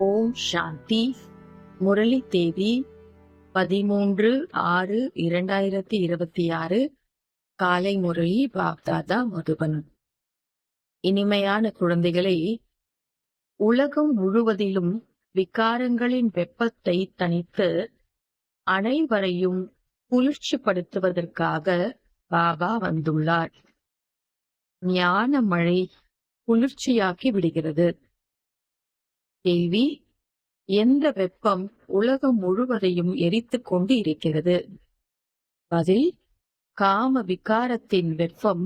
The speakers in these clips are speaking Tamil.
ஓம் சாந்தி. முரளி தேதி 13/6/2026. காலை முரளி பாப்தாதா மதுபன். இனிமையான குழந்தைகளை, உலகம் முழுவதிலும் விகாரங்களின் வெப்பத்தை தணித்து அனைவரையும் குளிர்ச்சிப்படுத்துவதற்காக பாபா வந்துள்ளார். ஞான மழை குளிர்ச்சியாக்கி விடுகிறது. கேள்வி: எந்த வெப்பம் உலகம் முழுவதையும் எரித்துக் கொண்டு இருக்கிறது? பதில்: காம விகாரத்தின் வெப்பம்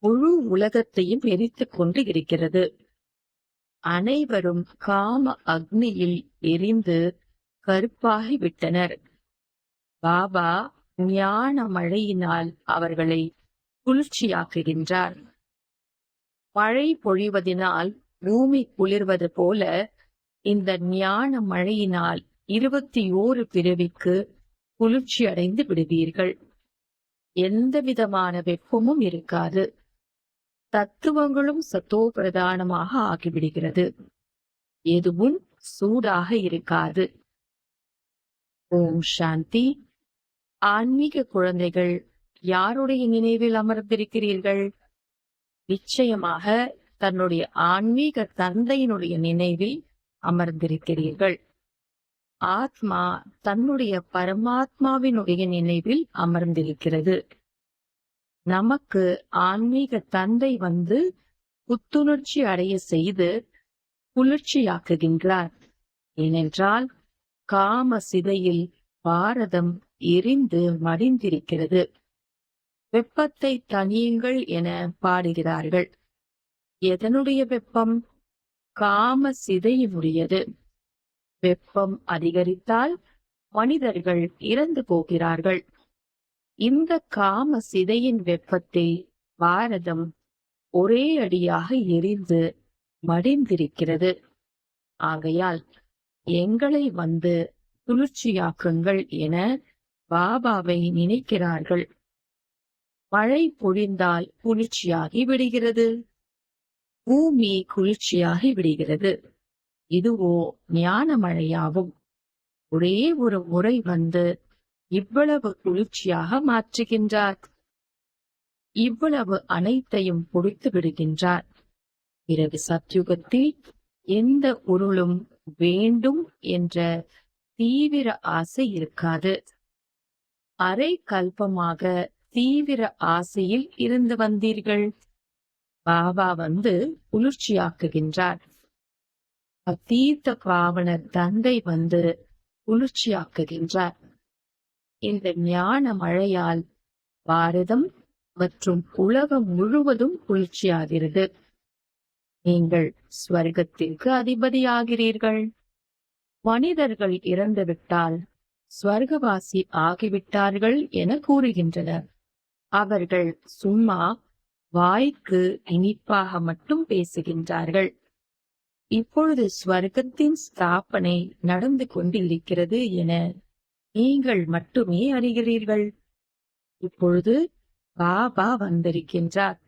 முழு உலகத்தையும் எரித்துக் கொண்டு இருக்கிறது. அனைவரும் காம அக்னியில் எரிந்து கருப்பாகி விட்டனர். பாபா ஞான மழையினால் அவர்களை குளிர்ச்சியாக்குகின்றார். மழை பொழிவதனால் பூமி குளிர்வது போல இந்த ஞான மழையினால் 21 பிறவிக்கு குளிர்ச்சி அடைந்து விடுவீர்கள். எந்த விதமான வெப்பமும் இருக்காது. தத்துவங்களும் சத்தோ பிரதானமாக ஆகிவிடுகிறது. எதுவும் சூடாக இருக்காது. ஓம் சாந்தி. ஆன்மீக குழந்தைகள், யாருடைய நினைவில் அமர்ந்திருக்கிறீர்கள்? நிச்சயமாக தன்னுடைய ஆன்மீக தந்தையினுடைய நினைவில் அமர்ந்திருக்கிறீர்கள். ஆத்மா தன்னுடைய பரமாத்மாவினுடைய நினைவில் அமர்ந்திருக்கிறது. நமக்கு ஆன்மீக தந்தை வந்து புத்துணர்ச்சி அடைய செய்து குளிர்ச்சியாக்குகின்றார். ஏனென்றால் காம சிதையில் பாரதம் எரிந்து மடிந்திருக்கிறது. வெப்பத்தை தணியுங்கள் என பாடுகிறார்கள். எதனுடைய வெப்பம்? காம சிதையினுடையது. வெப்பம் அதிகரித்தால் மனிதர்கள் இறந்து போகிறார்கள். இந்த காம சிதையின் வெப்பத்தை பாரதம் ஒரே அடியாக எரிந்து மடிந்திருக்கிறது. ஆகையால் எங்களை வந்து குளிர்ச்சியாக்குங்கள் என பாபாவை நினைக்கிறார்கள். மழை பொழிந்தால் குளிர்ச்சியாகி விடுகிறது. பூமி குளிர்ச்சியாகி விடுகிறது. இதுவோ ஞான மழையாகும். ஒரே ஒரு முறை வந்து இவ்வளவு குளிர்ச்சியாக மாற்றுகின்றார். இவ்வளவு அனைத்தையும் கொடுத்து விடுகின்றார். பிறகு சத்யுகத்தில் எந்த பொருளும் வேண்டும் என்ற தீவிர ஆசை இருக்காது. அரை கல்பமாக தீவிர ஆசையில் இருந்து வந்தீர்கள். பாபா வந்து குளிர்ச்சியாக்குகின்றார். அதீத பாவனர் தந்தை வந்து குளிர்ச்சியாக்குகின்றார். இந்த ஞான மழையால் பாரதம் மற்றும் உலகம் முழுவதும் குளிர்ச்சியாகிறது. நீங்கள் ஸ்வர்க்கத்திற்கு அதிபதியாகிறீர்கள். மனிதர்கள் இறந்துவிட்டால் ஸ்வர்கவாசி ஆகிவிட்டார்கள் என கூறுகின்றனர். அவர்கள் சும்மா வாய்க்கு இனிப்பாக மட்டும் பேசுகின்றார்கள். இப்பொழுது ஸ்வர்க்கத்தின் ஸ்தாபனை நடந்து கொண்டிருக்கிறது என நீங்கள் மட்டுமே அறிகிறீர்கள். இப்பொழுது பாபா வந்திருக்கின்றார்.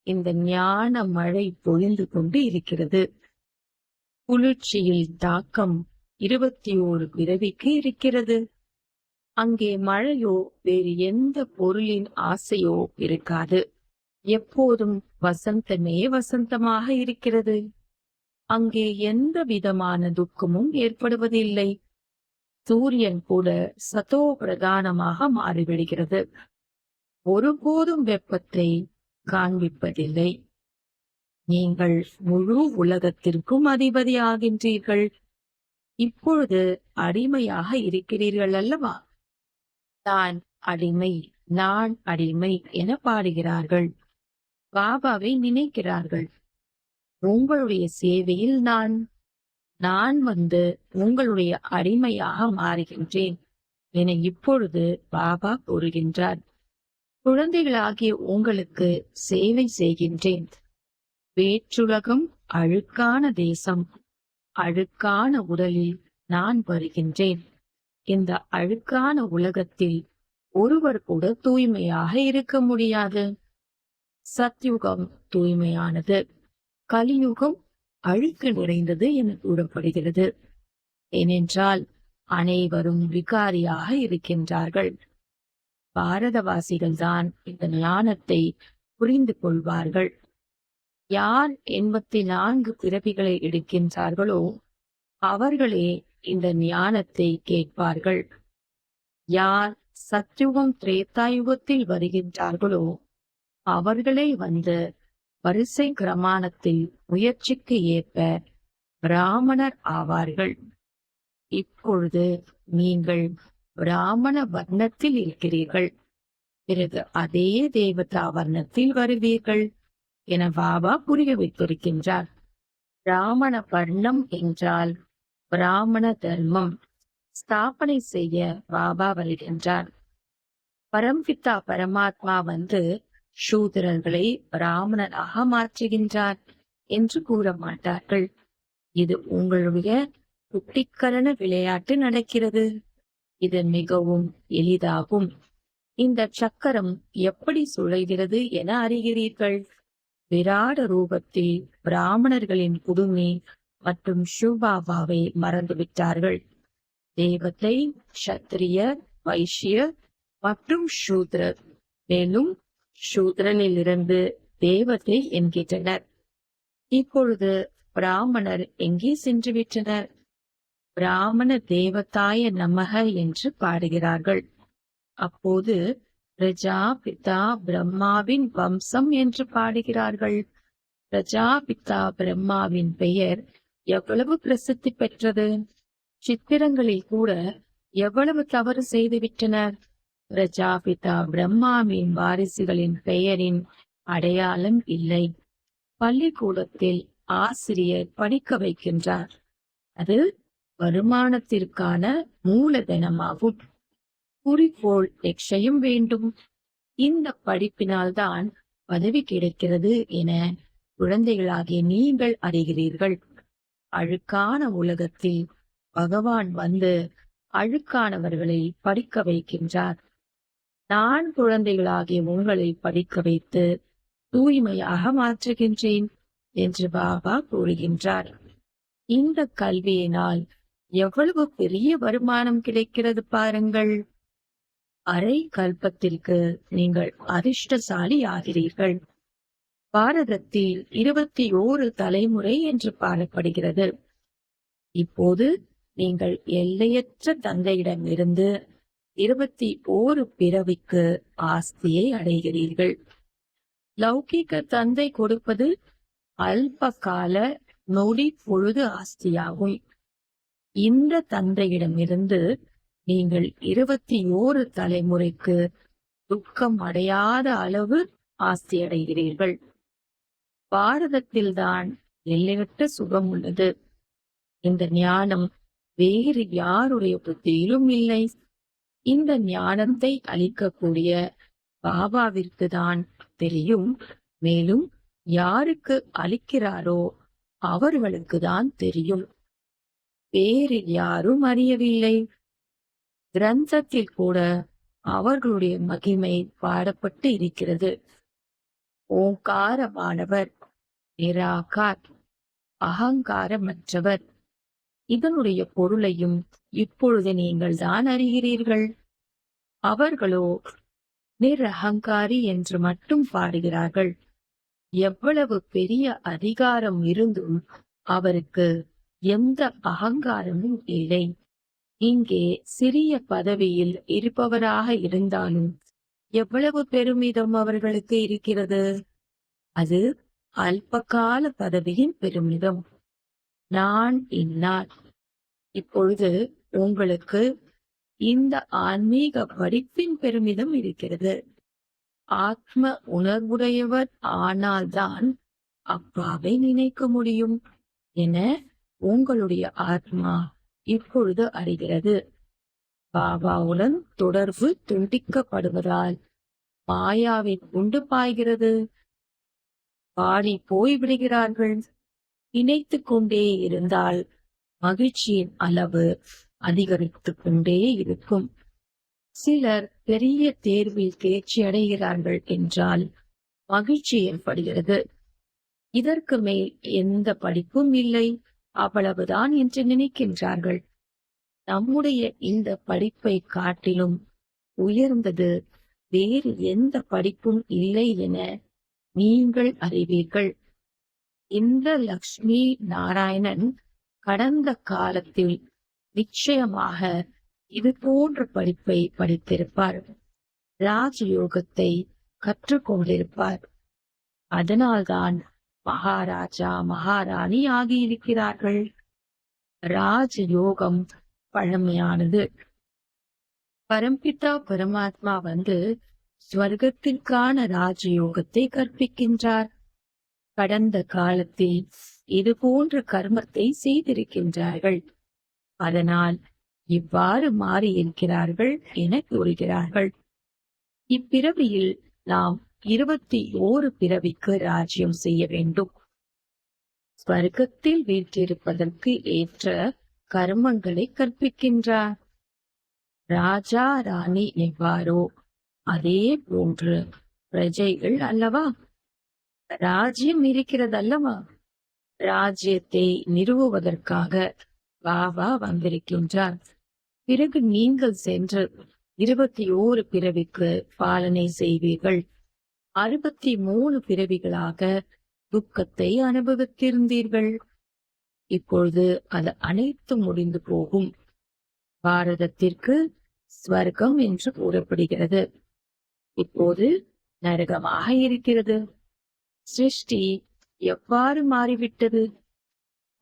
இந்த ஞான மழை பொழிந்து கொண்டு இருக்கிறது. குளிர்ச்சியில் தாக்கம் 21 பிறவிக்கு இருக்கிறது. அங்கே மழையோ வேறு எந்த பொருளின் ஆசையோ இருக்காது. எப்போதும் வசந்தமே வசந்தமாக இருக்கிறது. அங்கே எந்த விதமான துக்கமும் ஏற்படுவதில்லை. சூரியன் கூட சதோ பிரதானமாக மாறிவிடுகிறது. ஒருபோதும் வெப்பத்தை காண்பிப்பதில்லை. நீங்கள் முழு உலகத்திற்கும் அதிபதி ஆகின்றீர்கள். இப்பொழுது அடிமையாக இருக்கிறீர்கள் அல்லவா? தான் அடிமை, நான் அடிமை என பாடுகிறார்கள். பாபாவை நினைக்கிறார்கள். உங்களுடைய சேவையில் நான் வந்து உங்களுடைய அடிமையாக மாறுகின்றேன் என இப்பொழுது பாபா கூறுகின்றார். குழந்தைகளாகிய உங்களுக்கு சேவை செய்கின்றேன். வேற்றுலகம் அழுக்கான தேசம், அழுக்கான உடலில் நான் வருகின்றேன். இந்த அழுக்கான உலகத்தில் ஒருவர் கூட தூய்மையாக இருக்க முடியாது. சத்யுகம் தூய்மையானது. கலியுகம் அழுக்கு நிறைந்தது என கூறப்படுகிறது. ஏனென்றால் அனைவரும் விகாரியாக இருக்கின்றார்கள். பாரதவாசிகள்தான் இந்த ஞானத்தை புரிந்து கொள்வார்கள். யார் 84 பிறவிகளை எடுக்கின்றார்களோ அவர்களே இந்த ஞானத்தை கேட்பார்கள். யார் சத்யுகம் திரேதாயுகத்தில் வருகின்றார்களோ அவர்களே வந்து வரிசை கிரமாணத்தில் முயற்சிக்கு ஏற்ப பிராமணர் ஆவார்கள். இப்பொழுது நீங்கள் பிராமண வர்ணத்தில் இருக்கிறீர்கள், பிறகு அதே தேவதா வர்ணத்தில் வருவீர்கள் என பாபா புரிய வைத்திருக்கின்றார். பிராமண வர்ணம் என்றால் பிராமண தர்மம் ஸ்தாபனை செய்ய பாபா வருகின்றார். பரம்பிதா பரமாத்மா வந்து சூத்திரர்களை பிராமணராக மாற்றுகின்றார் என்று கூற மாட்டார்கள். இது உங்களுடைய குட்டிக்கரண விளையாட்டு நடக்கிறது. இது மிகவும் எளிதாகும். இந்த சக்கரம் எப்படி சுழல்கிறது என அறிகிறீர்கள். விராட ரூபத்தில் பிராமணர்களின் குடுமி மற்றும் ஷூபாபாவை மறந்துவிட்டார்கள். தேவத்தை, சத்திரியர், வைஷ்யர் மற்றும் சூத்ரர், மேலும் சூத்ரனிலிருந்து தேவதை என்கின்றனர். இப்பொழுது பிராமணர் எங்கே சென்று விட்டனர்? பிராமண தேவதாய நமக என்று பாடுகிறார்கள். அப்போது பிரஜாபிதா பிரம்மாவின் வம்சம் என்று பாடுகிறார்கள். பிரஜாபிதா பிரம்மாவின் பெயர் எவ்வளவு பிரசித்தி பெற்றது! சித்திரங்களில் கூட எவ்வளவு தவறு செய்துவிட்டனர். பிரஜாபிதா பிரம்மாவின் வாரிசுகளின் பெயரின் அடையாளம் இல்லை. பள்ளிக்கூடத்தில் ஆசிரியர் படிக்க வைக்கின்றார். அது வருமானத்திற்கான மூலதனமாகும். குறிக்கோள் லட்சியம் வேண்டும். இந்த படிப்பினால்தான் பதவி கிடைக்கிறது என குழந்தைகளாகிய நீங்கள் அறிகிறீர்கள். அழுக்கான உலகத்தில் பகவான் வந்து அழுக்கானவர்களை படிக்க வைக்கின்றார். நான் குழந்தைகளாகிய உங்களை படிக்க வைத்து தூய்மையாக மாற்றுகின்றேன் என்று பாபா கூறுகின்றார். இந்த கல்வியினால் எவ்வளவு பெரிய வருமானம் கிடைக்கிறது பாருங்கள். அரை கல்பத்திற்கு நீங்கள் அதிர்ஷ்டசாலி ஆகிறீர்கள். பாரதத்தில் 21 தலைமுறை என்று பாடப்படுகிறது. இப்போது நீங்கள் எல்லையற்ற தந்தையிடமிருந்து 21 பிறவிக்கு ஆஸ்தியை அடைகிறீர்கள். லௌகிக தந்தை கொடுப்பது அல்ப கால நொடி பொழுது ஆஸ்தியாகும். இந்த தந்தையிடமிருந்து நீங்கள் 21 தலைமுறைக்கு துக்கம் அடையாத அளவு ஆஸ்தி அடைகிறீர்கள். பாரதத்தில்தான் எல்லையற்ற சுகம் உள்ளது. இந்த ஞானம் வேறு யாருடைய புத்தியிலும் இல்லை. இந்த ஞானத்தை அளிக்கக்கூடிய பாபாவிற்கு தான் தெரியும். மேலும் யாருக்கு அளிக்கிறாரோ அவர்களுக்கு தான் தெரியும். வேறு யாரும் அறியவில்லை. கிரந்தத்தில் கூட அவர்களுடைய மகிமை பாடப்பட்டு இருக்கிறது. ஓங்காரமானவர், நிராகார், அகங்காரமற்றவர். இதனுடைய பொருளையும் இப்பொழுது நீங்கள் தான் அறிகிறீர்கள். அவர்களோ நிரகங்காரி என்று மட்டும் பாடுகிறார்கள். எவ்வளவு பெரிய அதிகாரம் இருந்தும் அவருக்கு எந்த அகங்காரமும் இல்லை. இங்கே சிறிய பதவியில் இருப்பவராக இருந்தாலும் எவ்வளவு பெருமிதம் அவர்களுக்கு இருக்கிறது. அது அல்பகால பதவியின் பெருமிதம். நான் இன்னார். இப்பொழுது உங்களுக்கு இந்த ஆன்மீக படிப்பின் பெருமிதம் இருக்கிறது. ஆத்ம உணர்வுடையவர் ஆனால்தான் அப்பாவை நினைக்க முடியும் என உங்களுடைய ஆத்மா இப்பொழுது அறிகிறது. பாபாவுடன் தொடர்பு துண்டிக்கப்படுவதால் மாயாவின் குண்டு பாய்கிறது. பாடி போய்விடுகிறார்கள். நினைத்துக் கொண்டே இருந்தால் மகிழ்ச்சியின் அளவு அதிகரித்துக் கொண்டே இருக்கும். சிலர் பெரிய தேர்வில் தேர்ச்சி அடைகிறார்கள் என்றால் மகிழ்ச்சி ஏற்படுகிறது. இதற்கு மேல் எந்த படிப்பும் இல்லை, அவ்வளவுதான் என்று நினைக்கின்றார்கள். நம்முடைய இந்த படிப்பை காட்டிலும் உயர்ந்தது வேறு எந்த படிப்பும் இல்லை என நீங்கள் அறிவீர்கள். இந்த லக்ஷ்மி நாராயணன் கடந்த காலத்தில் நிச்சயமாக இது போன்ற படிப்பை படித்திருப்பார். ராஜயோகத்தை கற்றுக்கொண்டிருப்பார். அதனால்தான் மகாராஜா மகாராணி ஆகியிருக்கிறார்கள். ராஜயோகம் பழமையானது. பரம்பிதா பரமாத்மா ஸ்வர்க்கத்திற்கான ராஜயோகத்தை கற்பிக்கின்றார். கடந்த காலத்தில் இது போன்ற கர்மத்தை செய்திருக்கின்றார்கள். அதனால் இவ்வாறு மாறியிருக்கிறார்கள் என கூறுகிறார்கள். இப்பிறவியில் நாம் 21 பிறவிக்கு ராஜ்யம் செய்ய வேண்டும். ஸ்வர்க்கத்தில் வீற்றிருப்பதற்கு ஏற்ற கர்மங்களை கற்பிக்கின்றார். ராஜா ராணி எவ்வாறோ அதே போன்று பிரஜைகள் அல்லவா? ராஜ்யம் இருக்கிறதல்லவா? ராஜ்யத்தை நிறுவுவதற்காக பாபா வந்திருக்கின்றார். பிறகு நீங்கள் சென்று 21 பிறவிக்கு பாலனை செய்வீர்கள். 63 பிறவிகளாக துக்கத்தை அனுபவித்திருந்தீர்கள். இப்பொழுது அது அனைத்தும் முடிந்து போகும். பாரதத்திற்கு ஸ்வர்க்கம் என்று கூறப்படுகிறது. இப்போது நரகமாக இருக்கிறது. சிருஷ்டி எவ்வாறு மாறிவிட்டது?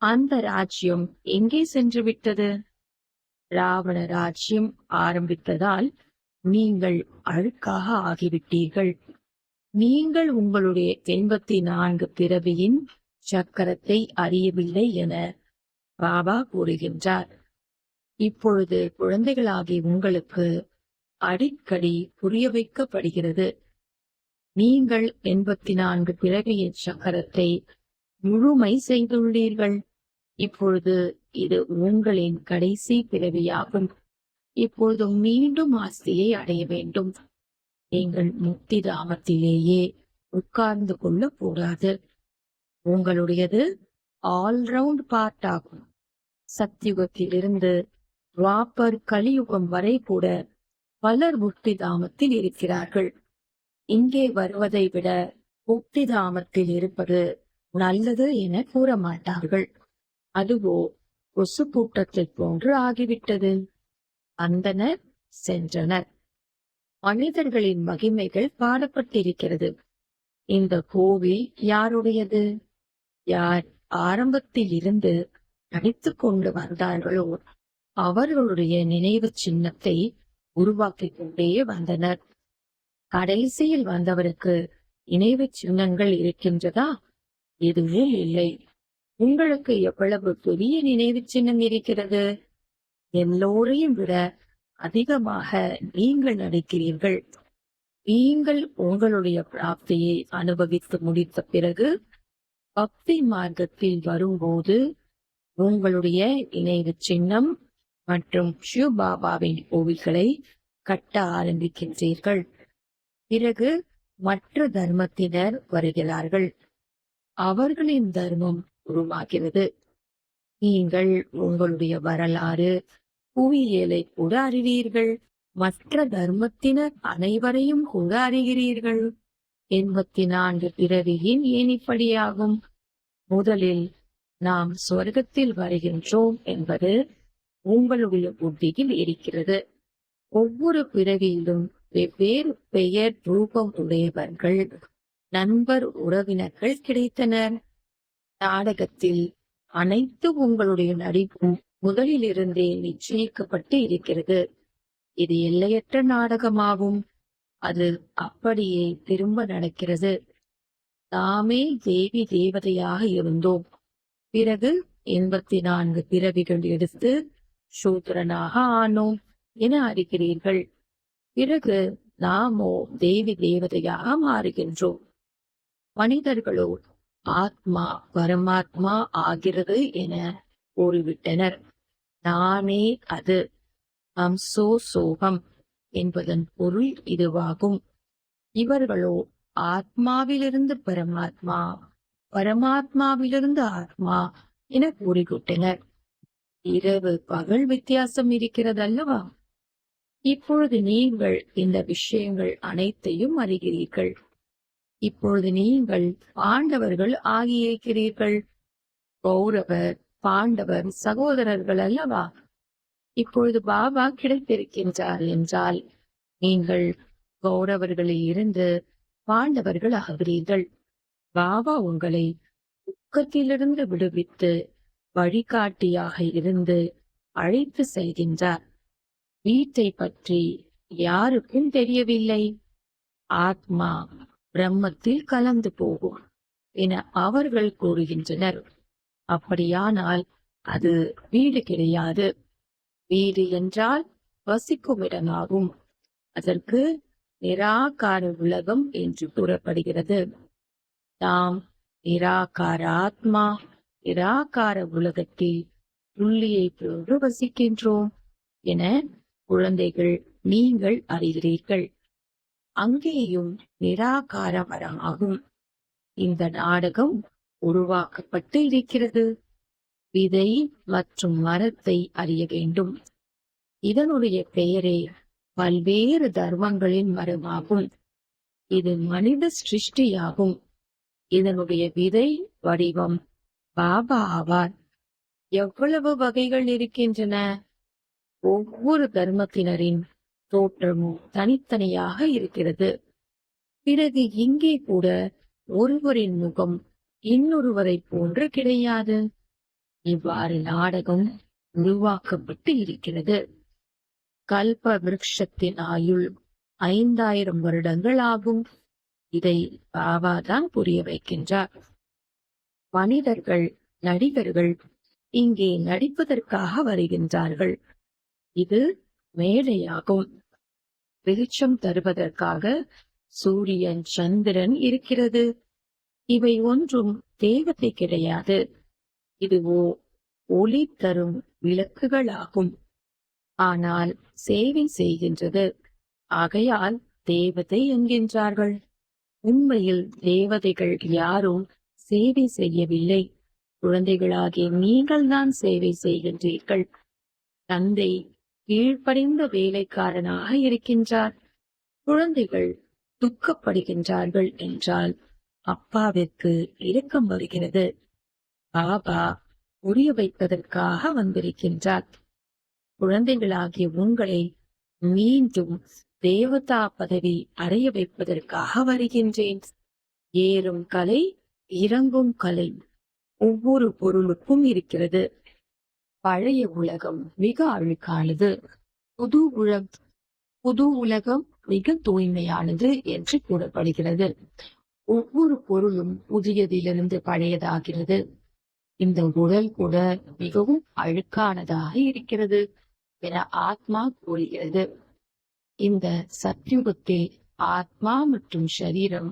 அந்த ராஜ்யம் எங்கே சென்று விட்டது? ராவண ராஜ்யம் ஆரம்பித்ததால் நீங்கள் அழுக்காக ஆகிவிட்டீர்கள். நீங்கள் உங்களுடைய 84 பிறவியின் சக்கரத்தை அறியவில்லை என பாபா கூறுகின்றார். இப்பொழுது குழந்தைகளாகி உங்களுக்கு அடிக்கடி புரிய வைக்கப்படுகிறது. நீங்கள் 84 பிறவியின் சக்கரத்தை முழுமை செய்துள்ளீர்கள். இப்பொழுது இது உங்களின் கடைசி பிறவியாகும். இப்பொழுது மீண்டும் ஆஸ்தியை அடைய வேண்டும். நீங்கள் முக்தி தாமத்திலேயே உட்கார்ந்து கொள்ள கூடாது. உங்களுடையது ஆல்ரவுண்ட் பார்ட் ஆகும். சத்யுகத்திலிருந்து துவாபர் கலியுகம் வரை கூட பலர் முக்தி தாமத்தில் இருக்கிறார்கள். இங்கே வருவதை விட முக்தி தாமத்தில் இருப்பது நல்லது என கூற மாட்டார்கள். அதுவோ கொசு கூட்டத்தை போன்று ஆகிவிட்டது. வந்தனர், சென்றனர். மனிதர்களின் மகிமைகள் பாடப்பட்டிருக்கிறது. இந்த கோவில் யாருடையது? யார் ஆரம்பத்தில் இருந்து நடித்துக் கொண்டு வந்தார்களோ அவர்களுடைய நினைவு சின்னத்தை உருவாக்கிக் கொண்டே வந்தனர். கடைசியில் வந்தவருக்கு நினைவு சின்னங்கள் இருக்கின்றதா? எதுவும் இல்லை. உங்களுக்கு எவ்வளவு பெரிய நினைவு சின்னம் இருக்கிறது? எல்லோரையும் விட அதிகமாக நீங்கள் நடிக்கிறீர்கள். நீங்கள் உங்களுடைய பிராப்தியை அனுபவித்து முடித்த பிறகு பக்தி மார்க்கத்தில் வரும்போது உங்களுடைய நினைவு சின்னம் மற்றும் ஷிவ் பாபாவின் கோவில்களை கட்ட ஆரம்பிக்கின்றீர்கள். பிறகு மற்ற தர்மத்தினர் வருகிறார்கள். அவர்களின் தர்மம் உருவாகிறது. நீங்கள் உங்களுடைய வரலாறு, புவியியலை கூட அறிவீர்கள். மற்ற தர்மத்தினர் அனைவரையும் கூட அறிகிறீர்கள். 84 பிறவியின் ஏணிப்படியாகும். முதலில் நாம் சொர்க்கத்தில் வருகின்றோம் என்பது உங்களுடைய புத்தியில் இருக்கிறது. ஒவ்வொரு பிறவியிலும் வெவ்வேறு பெயர் ரூபம் உடையவர்கள், நண்பர், உறவினர்கள் கிடைத்தனர். நாடகத்தில் அனைத்து உங்களுடைய நடிப்பும் முதலிலிருந்தே நிச்சயிக்கப்பட்டு இருக்கிறது. இது எல்லையற்ற நாடகமாகும். அது அப்படியே திரும்ப நடக்கிறது. நாமே தேவி தேவதையாக இருந்தோம். பிறகு 84 பிறவிகள் எடுத்து சூத்திரனாக ஆனோம் என அறிகிறீர்கள். பிறகு நாமோ தேவி தேவதையாக மாறுகின்றோம். மனிதர்களோ ஆத்மா பரமாத்மா ஆகிறது என கூறிவிட்டனர். நானே அது, அம்சோ சோகம் என்பதன் பொருள் இதுவாகும். இவர்களோ ஆத்மாவிலிருந்து பரமாத்மா, பரமாத்மாவிலிருந்து ஆத்மா என கூறிவிட்டனர். இரவு பகல் வித்தியாசம் இருக்கிறது அல்லவா? இப்பொழுது நீங்கள் இந்த விஷயங்கள் அனைத்தையும் அறிகிறீர்கள். இப்பொழுது நீங்கள் பாண்டவர்கள் ஆகியிருக்கிறீர்கள். கௌரவர் பாண்டவர் சகோதரர்கள் அல்லவா? இப்பொழுது பாபா கிடைத்திருக்கின்றார் என்றால் நீங்கள் கௌரவர்களில் இருந்து பாண்டவர்கள் ஆகிறீர்கள். பாபா உங்களை துக்கத்திலிருந்து விடுவித்து வழிகாட்டியாக இருந்து அழைத்து செல்கின்றார். வீட்டை பற்றி யாருக்கும் தெரியவில்லை. ஆத்மா பிரம்மத்தில் கலந்து போகும் என அவர்கள் கூறுகின்றனர். அப்படியானால் அது வீடு கிடையாது. வீடு என்றால் வசிக்கும் இடமாகும். அதற்கு நிராகார உலகம் என்று கூறப்படுகிறது. நாம் நிராகார ஆத்மா நிராகார உலகத்தில் புள்ளியை போன்று வசிக்கின்றோம் என குழந்தைகள் நீங்கள் அறிகிறீர்கள். அங்கேயும் நிராகார மரமாகும். இந்த நாடகம் உருவாக்கப்பட்டு இருக்கிறது. விதை மற்றும் மரத்தை அறிய வேண்டும். இதனுடைய பெயரே பல்வேறு தர்மங்களின் மரமாகும். இது மனித சிருஷ்டியாகும். இதனுடைய விதை வடிவம் பாபா ஆவார். எவ்வளவு வகைகள் இருக்கின்றன! ஒவ்வொரு தர்மத்தினரின் தோற்றமும் தனித்தனியாக இருக்கிறது. பிறகு இங்கே கூட ஒருவரின் முகம் இன்னொருவரை போன்று கிடையாது. இவ்வாறு நாடகம் உருவாக்கப்பட்டு இருக்கிறது. கல்ப விருட்சத்தின் ஆயுள் 5000 வருடங்கள் ஆகும். இதை பாபா தான் புரிய வைக்கின்றார். மனிதர்கள் நடிகர்கள் இங்கே நடிப்பதற்காக வருகின்றார்கள். இது மேடையாகும். வெளிச்சம் தருவதற்காக சூரியன் சந்திரன் இருக்கிறது. இவை ஒன்றும் தேவதை கிடையாது. இதுவோ ஒளி தரும் விளக்குகளாகும். ஆனால் சேவை செய்கின்றது. ஆகையால் தேவதை என்கின்றார்கள். உண்மையில் தேவதைகள் யாரும் சேவை செய்யவில்லை. குழந்தைகளாகிய நீங்கள் தான் சேவை செய்கின்றீர்கள். தந்தை கீழ்ப்படிந்த வேலைக்காரனாக இருக்கின்றார். குழந்தைகள் துக்கப்படுகின்றார்கள் என்றால் அப்பாவிற்கு இரக்கம் வருகிறது. பாபா புரிய வைப்பதற்காக வந்திருக்கின்றார். குழந்தைகளாகிய உங்களை மீண்டும் தேவதா பதவி அடைய வைப்பதற்காக வருகின்றேன். ஏறும் கலை இறங்கும் கலை ஒவ்வொரு பொருளுக்கும் இருக்கிறது. பழைய உலகம் மிக அழுக்கானது. புது உலகம் மிக தூய்மையானது என்று கூறப்படுகிறது. ஒவ்வொரு பொருளும் புதியதிலிருந்து பழையதாகிறது. இந்த உடல் கூட மிகவும் அழுக்கானதாக இருக்கிறது என ஆத்மா கூறுகிறது. இந்த சத்யுகத்தில் ஆத்மா மற்றும் சரீரம்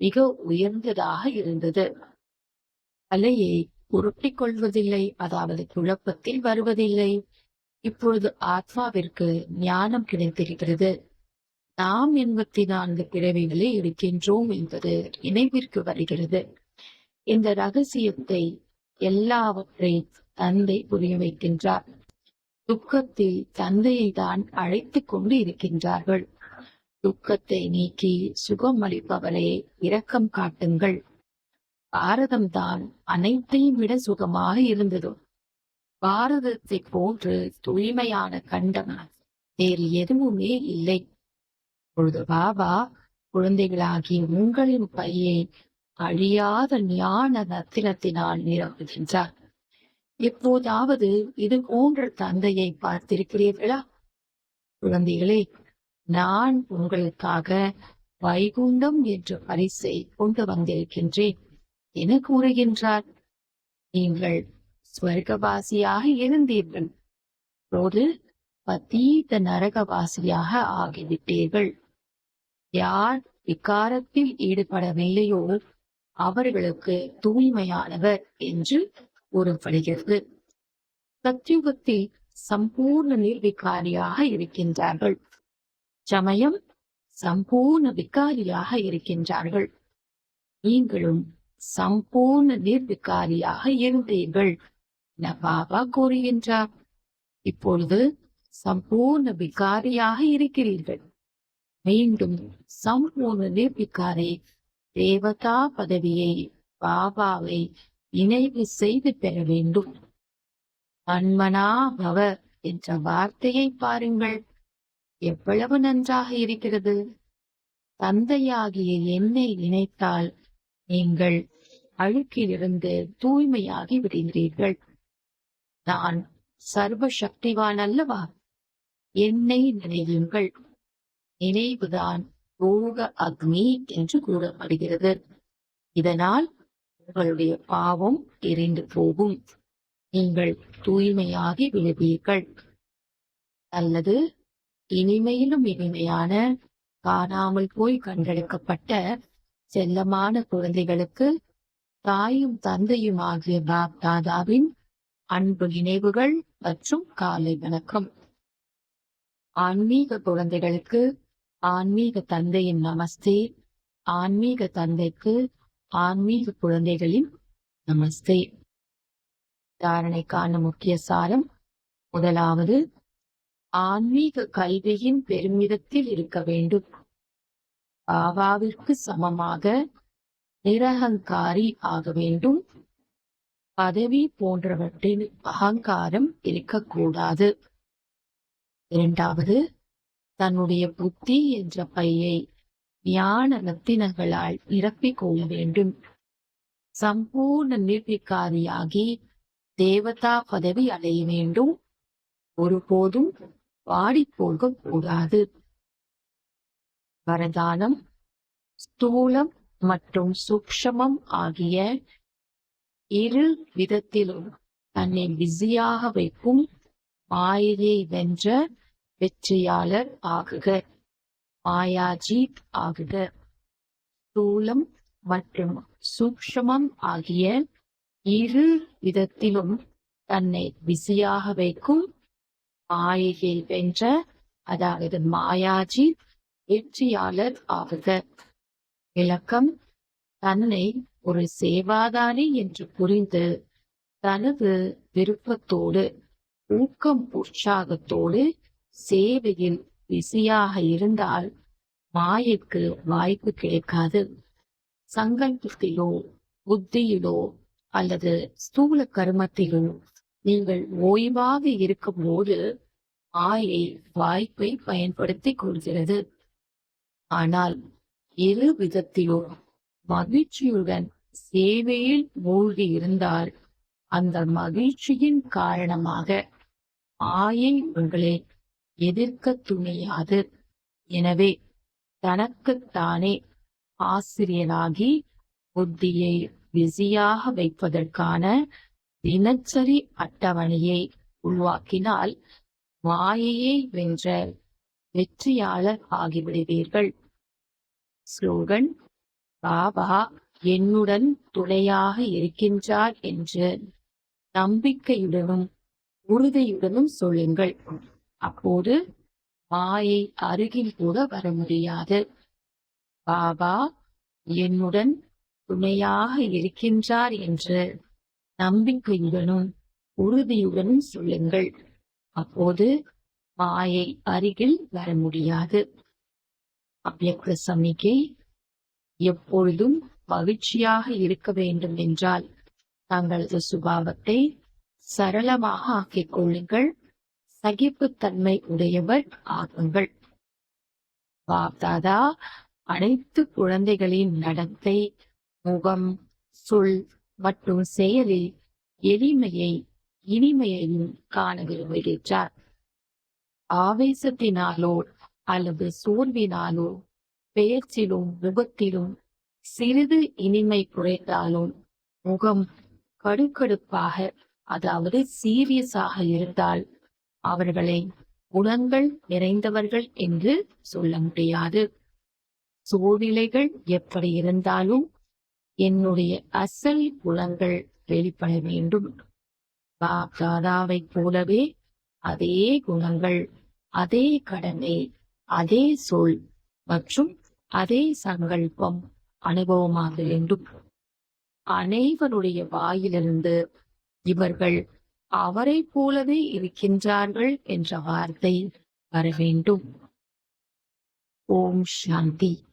மிக உயர்ந்ததாக இருந்தது. தலையை உருட்டிக் கொள்வதில்லை, அதாவது குழப்பத்தில் வருவதில்லை. இப்பொழுது ஆத்மாவிற்கு ஞானம் கிடைத்திருக்கிறது. நாம் 84 பிறவிகளை இருக்கின்றோம் என்பது நினைவிற்கு வருகிறது. இந்த ரகசியத்தை எல்லாவற்றையும் தந்தை புரிய வைக்கின்றார். துக்கத்தில் தந்தையை தான் அழைத்துக் கொண்டு இருக்கின்றார்கள். துக்கத்தை நீக்கி சுகம் அளிப்பவரே இரக்கம் காட்டுங்கள். பாரதம்தான் அனைத்தையும் விட சுகமாக இருந்தது. பாரதத்தை போன்று தூய்மையான கண்டம் வேறு எதுவுமே இல்லை. பொழுது பாபா குழந்தைகளாகி உங்களின் பையை அழியாத ஞான ரத்தினத்தினால் நிரப்புகின்றார். எப்போதாவது இது போன்ற தந்தையை பார்த்திருக்கிறீர்களா? குழந்தைகளே, நான் உங்களுக்காக வைகுண்டம் என்ற பரிசை கொண்டு வந்திருக்கின்றேன் என கூறுகின்றார். நீங்கள் ஸ்வர்கவாசியாக இருந்தீர்கள், ஒரு பதீத நரகவாசியாக ஆகிவிட்டீர்கள். யார் விகாரத்தில் ஈடுபடவில்லையோ அவர்களுக்கு தூய்மையானவர் என்று கூறப்படுகிறது. சத்யுகத்தில் சம்பூர்ண நிர்விகாரியாக இருக்கின்றார்கள். சமயம் சம்பூர்ண விகாரியாக இருக்கின்றார்கள். நீங்களும் சம்பூர்ண நிர்விகாரியாக இருந்தீர்கள் என பாபா கூறுகின்றார். இப்பொழுது சம்பூர்ண விகாரியாக இருக்கிறீர்கள். மீண்டும் சம்பூர்ண நிர்விகாரி தேவதா பதவியை, பாபாவை நினைவு செய்து பெற வேண்டும். மன்மனா பவ என்ற வார்த்தையை பாருங்கள், எவ்வளவு நன்றாக இருக்கிறது. தந்தையாகிய என்னை நினைத்தால் நீங்கள் அழுக்கிலிருந்து தூய்மையாகி விடுகிறீர்கள். நான் சர்வ சக்திவான் அல்லவா? என்னை நினைவுங்கள். நினைவுதான் யோக அக்னி என்று கூறப்படுகிறது. இதனால் உங்களுடைய பாவம் எரிந்து போகும். நீங்கள் தூய்மையாகி விடுவீர்கள். அல்லது இனிமையிலும் இனிமையான, காணாமல் போய் கண்டெடுக்கப்பட்ட செல்லமான குழந்தைகளுக்கு தாயும் தந்தையும் ஆகிய பாப் தாதாவின் அன்பு நினைவுகள் மற்றும் காலை வணக்கம். ஆன்மீக குழந்தைகளுக்கு ஆன்மீக தந்தையின் நமஸ்தே. ஆன்மீக தந்தைக்கு ஆன்மீக குழந்தைகளின் நமஸ்தே. தாரணைக்கான முக்கிய சாரம்: முதலாவது, ஆன்மீக கல்வியின் பெருமிதத்தில் இருக்க வேண்டும். பாபாவிற்கு சமமாக நிரகங்காரி ஆக வேண்டும். பதவி போன்றவற்றில் அகங்காரம் இருக்கக்கூடாது. இரண்டாவது, தன்னுடைய புத்தி என்ற பையை ஞான ரத்தினங்களால் நிரப்பிக் கொள்ள வேண்டும். சம்பூர்ண நிர்விகாரியாகி தேவதா பதவி அடைய வேண்டும். ஒருபோதும் வாடிப்போக கூடாது. வரதானம்: ஸ்தூலம் மற்றும் சூக்ஷமம் ஆகிய இரு விதத்திலும் தன்னை பிஸியாக வைக்கும் மாயையை வென்ற வெற்றியாளர் ஆகுக. மாயாஜீத் ஆகுக. ஸ்தூலம் மற்றும் சூக்ஷமம் ஆகிய இரு விதத்திலும் தன்னை பிஸியாக வைக்கும் மாயையை வென்ற, அதாவது மாயாஜீத் வெற்றியாளர் ஆகுக. விளக்கம்: தன்னை ஒரு சேவாதாரி என்று புரிந்து தனது விருப்பத்தோடு ஊக்கம் உற்சாகத்தோடு சேவையில் பிஸியாக இருந்தால் மாயைக்கு வாய்ப்பு கிடைக்காது. சங்கல்பத்திலோ புத்தியிலோ அல்லது ஸ்தூல கர்மத்திலோ நீங்கள் ஓய்வாக இருக்கும் போது மாயை வாய்ப்பை பயன்படுத்திக் கொள்கிறது. ஆனால் இரு விதத்திலும் மகிழ்ச்சியுடன் சேவையில் மூழ்கி இருந்தால் அந்த மகிழ்ச்சியின் காரணமாக மாயை உங்களை எதிர்க்க துணியாது. எனவே தனக்குத்தானே ஆசிரியராகி புத்தியை பிஸியாக வைப்பதற்கான தினசரி அட்டவணையை உருவாக்கினால் மாயையை வென்ற வெற்றியாளர் ஆகிவிடுவீர்கள். ஸ்லோகன்: பாபா என்னுடன் துணையாக இருக்கின்றார் என்று நம்பிக்கையுடனும் உறுதியுடனும் சொல்லுங்கள். அப்போது மாயை அருகில் கூட வர முடியாது. பாபா என்னுடன் துணையாக இருக்கின்றார் என்று நம்பிக்கையுடனும் உறுதியுடனும் சொல்லுங்கள். அப்போது மாயை அருகில் வர முடியாது. அவ்யக்த சமிகை: எப்பொழுதும் மகிழ்ச்சியாக இருக்க வேண்டும் என்றால் தங்களது சுபாவத்தை சரளமாக ஆக்கிக் கொள்ளுங்கள். சகிப்புத்தன்மை உடையவர் ஆகுங்கள். பாப்தாதா அனைத்து குழந்தைகளின் நடத்தை, முகம், சொல் மற்றும் செயலில் எளிமையை இனிமையையும் காண விரும்புகின்றார். ஆவேசத்தினாலோ அல்லது சோர்வினாலோ பேச்சிலும் முகத்திலும் சிறிது இனிமை குறைந்தாலும் முகம் கடுக்கடுப்பாக, அதாவது சீரியஸாக இருந்தால் அவர்களை குணங்கள் நிறைந்தவர்கள் என்று சொல்ல முடியாது. சூழ்நிலைகள் எப்படி இருந்தாலும் என்னுடைய அசல் குணங்கள் வெளிப்பட வேண்டும். பாப்தாதாவை போலவே அதே குணங்கள், அதே கடமை, அதே சொல் மற்றும் அதே சங்கல்பம் அனுபவமாக வேண்டும். அனைவருடைய வாயிலிருந்து இவர்கள் அவரைப் போலவே இருக்கின்றார்கள் என்ற வார்த்தை வர வேண்டும். ஓம் சாந்தி.